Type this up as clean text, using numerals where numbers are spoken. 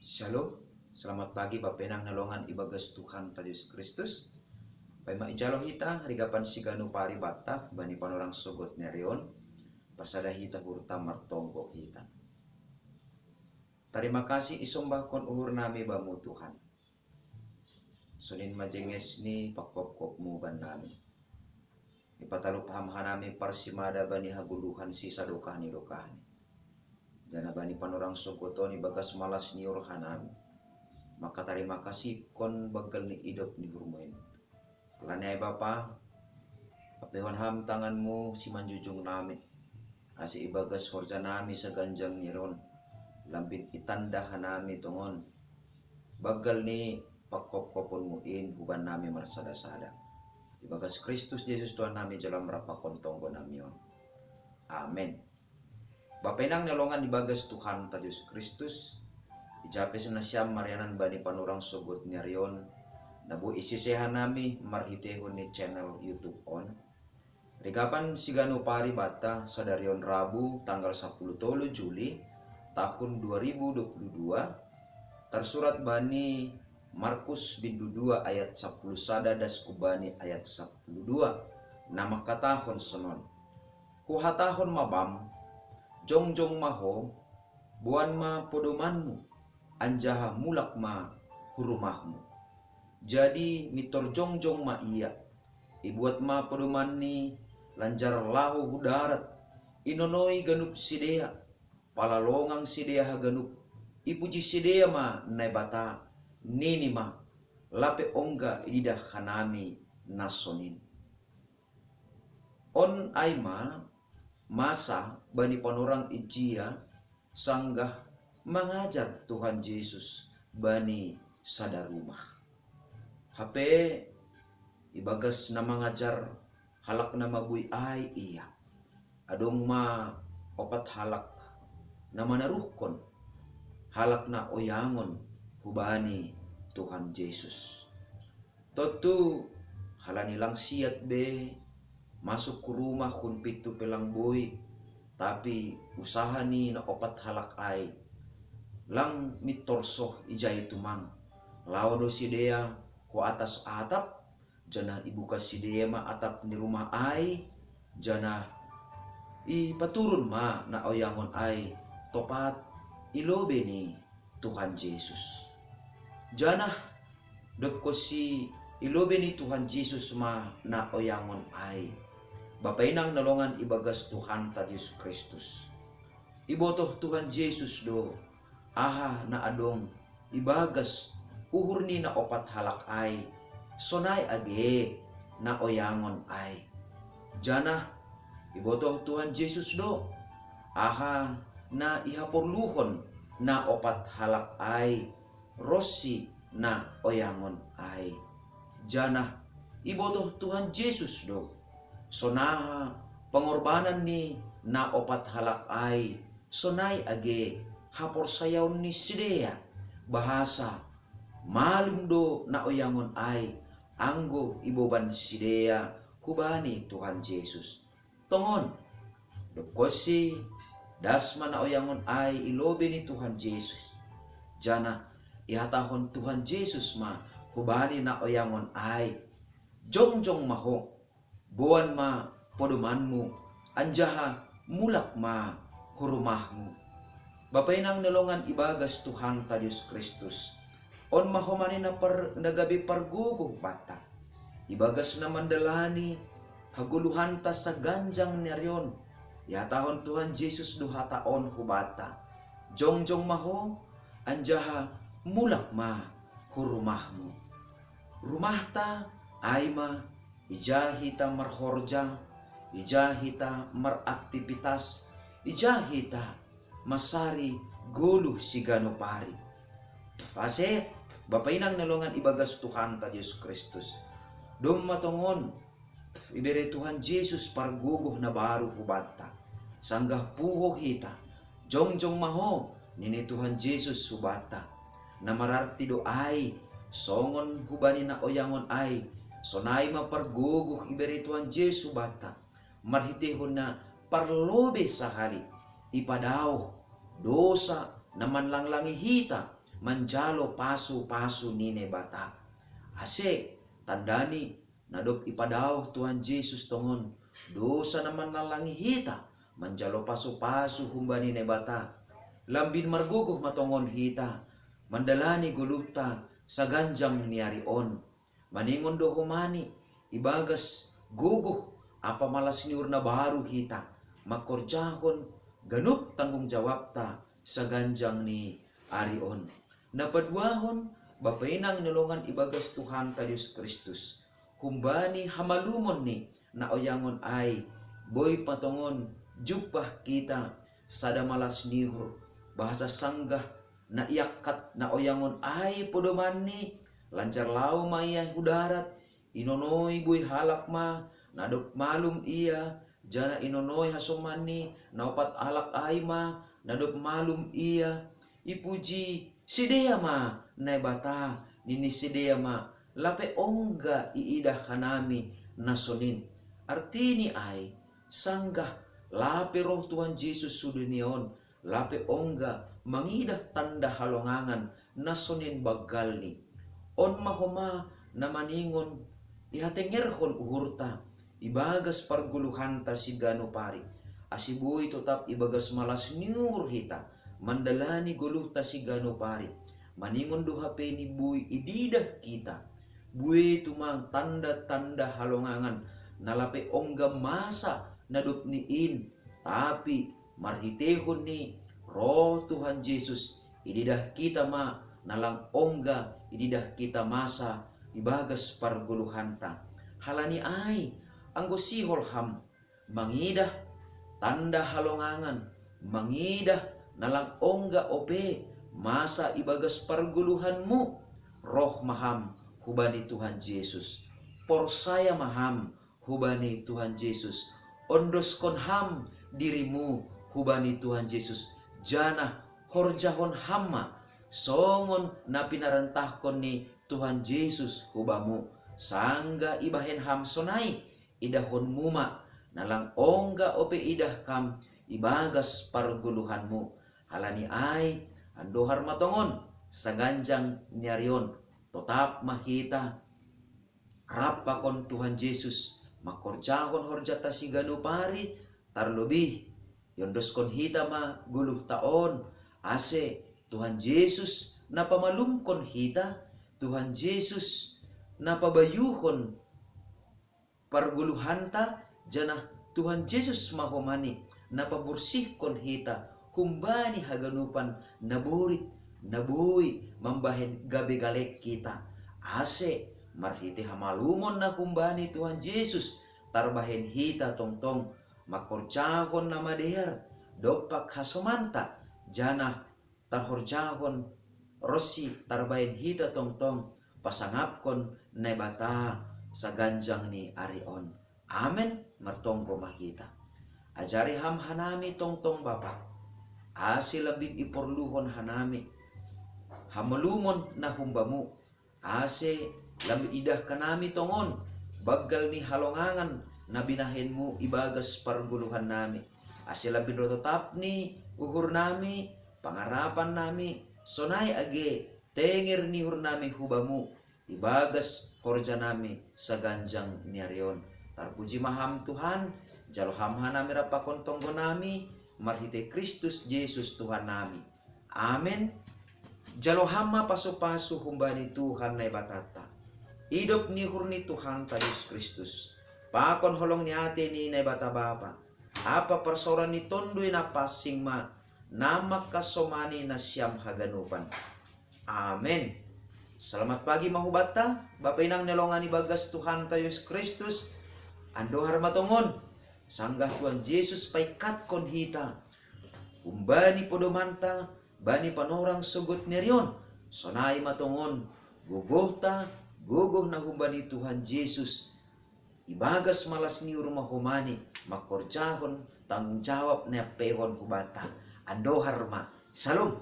Shalom, selamat pagi Bapenang nalongan ibagas Tuhan ta Yesus Kristus. Pai maijalo hita rigapan siganu pari bata bani panorang sogot nerion pasada hita hurta martonggo hita. Terima kasih isombah kon uhur nami bamu Tuhan. Sunin majenges ni pakop-kopmu ban nami. Ipatalu paham hanami parsimada bani haguluhan sisa dokahni. Jana bani panorang sogotoni bagas malas ni urhanami. Maka terima kasih kon bagal ni hidup ni hurmoin. Lanai Bapa, apehon ham tanganmu si manjujung nami. Asi ibagas horja nami seganjang niron. Lambin itanda hanami tongon. Bagal ni pakop-kopon muin huban nami marsada-sada. Ibagas Kristus Yesus Tuhan nami jalan merapakon tonggo namion. Amin. Bapenang nalongan ibagas Tuhan ta Yesus Kristus. Ijapes na siyam marianan bani panurang sogot nyarion. Nabu isisehan nami marhitehon ni channel YouTube on. Rigapan sigano pari bata sadarion Rabu tanggal 10 Juli tahun 2022. Tersurat bani Markus bindu 2 ayat 10 sada das kubani ayat 12. Nama katahon senon. Huhatahon mabam jongjong maho buan ma podomanmu anjaha mulak ma hurumahmu. Jadi mitor jongjong ma iya ibuat ma podoman ni lanjar lahu hudarat inonoi ganup sidea palalongang sidea ganup ipuji sidea ma naibata nini ma lape ongga ididah hanami nasonin on aima masa bani panorang ijia sanggah mengajar Tuhan Yesus bani sadar rumah. HP ibagas na mengajar halak na mabui ay iya. Adong ma opat halak na manaruhkon halak na oyangon hubani Tuhan Yesus. Totu halanilang siat be masuk ke rumah kun pitu pelang boy tapi usaha ni na opat halak ay lang mitorsoh ijay tumang lawdo sidea ko atas atap jana ibuka sidea ma atap ni rumah ay jana ipaturun ma na oyangon ay topat ilobe ni Tuhan Yesus jana dot ko si ilobe ni Tuhan Yesus ma na oyangon ay Bapainang nalongan ibagas Tuhan ta Yesus Kristus. Ibotoh Tuhan Yesus do. Aha na adong ibagas uhur ni na opat halak ay. Sonay age na oyangon ay. Jana ibotoh Tuhan Yesus do. Aha na ihaporluhon na opat halak ay. Rossi na oyangon ay. Jana ibotoh Tuhan Yesus do. Sonaha pengorbanan ni na opat halak ay sonay age hapor sayaw ni sidea bahasa malum do na oyangon ay anggo iboban sidea hubani Tuhan Yesus tongon dokosi dasma na oyangon ay ilobe ni Tuhan Yesus jana ihatahon Tuhan Yesus ma hubani na oyangon ay jongjong maho buan ma podomanmu anjaha mulak ma hurumahmu. Bapainang nalongan ibagas Tuhan ta Yesus Kristus. On mahomani na nagabi pargugo bata. Ibagas na mandalani haguluhan ta sa ganjang neryon. Yatahon Tuhan Yesus duhataon hubata. Jongjong maho anjaha mulak ma hurumahmu. Rumah ta ay ma ijahita marhorja, ijahita maraktivitas, ijahita masari gulu sigano pari. Pase bapainang nalongan ibagas Tuhan ta Yesus Kristus. Dom matongon ibere Tuhan Yesus pargugoh na baru hubata. Sanggah puho hita, jongjong maho nini Tuhan Yesus hubata. Namararti do ay, songon hubani na oyangon ay, sonay maparguguh iberi Tuhan Yesus bata marhitehon na parlobe sahari ipadaw dosa naman lang langihita manjalo pasu-pasu nine bata. Ase tandani nadop ipadaw Tuhan Yesus tongon dosa naman nalangi hita manjalo pasu-pasu humbani ne bata. Lambin marguguh matongon hita mandalani guluta sa ganjang niarion. Maningon do humani ibagas guguh apa malas niur na baru hita makorjahon ganup tanggung jawab ta sa ganjang ni arion. Napaduahon bapainang nilongan ibagas Tuhan ta Diyos Kristus humbani hamalumon ni na oyangon ay boy patongon jupah kita sada malas nihur bahasa sanggah na iyakat na oyangon ay podoman ni lancar lau maya hudarat inonoy boy halak ma nadop malum iya jana inonoy hasomani naupat alak ay ma nadop malum iya ipuji sidea ma nay bata nini sidea ma lape ongga iidah kanami nasonin. Artini ay sanggah lape roh Tuhan Yesus sudunion lape ongga mangidah tanda halongangan nasonin bagalni. On mahoma na maningon ihatengerhon uhurta ibagas parguluhanta si gano pari. Asibuy tetap ibagas malas niur hita mandalani guluhta si gano pari. Maningon duha ni buy ididah kita. Buy tumang tanda-tanda halongangan nalape ongga masa nadup niin. Tapi marhitehon ni roh Tuhan Yesus ididah kita ma nalang ongga ididah kita masa ibagas parguluhanta. Halani ay anggo sihol ham mangidah tanda halongangan mangidah nalang ongga ope masa ibagas parguluhanmu roh maham hubani Tuhan Yesus porsaya maham hubani Tuhan Yesus ondoskon ham dirimu hubani Tuhan Yesus jana horjahon hamma songon na pinarantahkon ni Tuhan Yesus hubamu sangga ibahen ham sonai idahon muma nalang ongga ope idah kam ibagas parguluhanmu. Halani ay andohar matongon sa ganjang niarion tetap makita rapakon Tuhan Yesus makorjahon horjata si ganupari tarlobih yondoskon hita ma guluh taon ase Tuhan Yesus napamalumkon hita Tuhan Yesus napabayuhon parguluhanta jana Tuhan Yesus mahomani napabursihkon hita humbani haganupan naburit nabuy mambahen gabi galek kita ase marhiti hamalumon na humbani Tuhan Yesus tarbahen hita tongtong makorjahon na madeher dopak hasomanta jana tarhorjahon rosi tarbahen hita tongtong pasangapkon na bata sa ganjang ni arion. Amen. Martonggo makita ajari ham hanami tongtong Bapa asi labing iporluhon hanami hamalumon na humbamu ase lambi idah kanami tongon baggal ni halongangan na binahenmu ibagas parguluhan nami ase labing rotatap ni uhur nami pangarapan nami sonay age tenger ni hur nami hubamu ibagas horja nami sa ganjang niarion. Tarpuji maham Tuhan jalo hamha nami rapakon tonggo nami marhite Kristus Yesus Tuhan nami. Amen. Jalo hama paso-paso humbani Tuhan na ibatata. Idop ni hurni Tuhan ta Yesus Kristus. Pakon holong ni ate ni na ibata bapa. Apa persoran ni tondoy na pasing ma namak kasomani na siyam haganupan. Amen. Selamat pagi mahubata. Bapak inang nelongan ibagas Tuhan ta Yesus Kristus. Andohar matongon. Sanggah Tuhan Yesus paikat kon hita. Umbani podomanta. Bani panorang sugut nerion. Sonai matongon. Guguh ta. Guguh na humbani Tuhan Yesus. Ibagas malas ni rumah humani. Makorjahon tanggung jawab na pehon hubata. Andohar ma. Salam.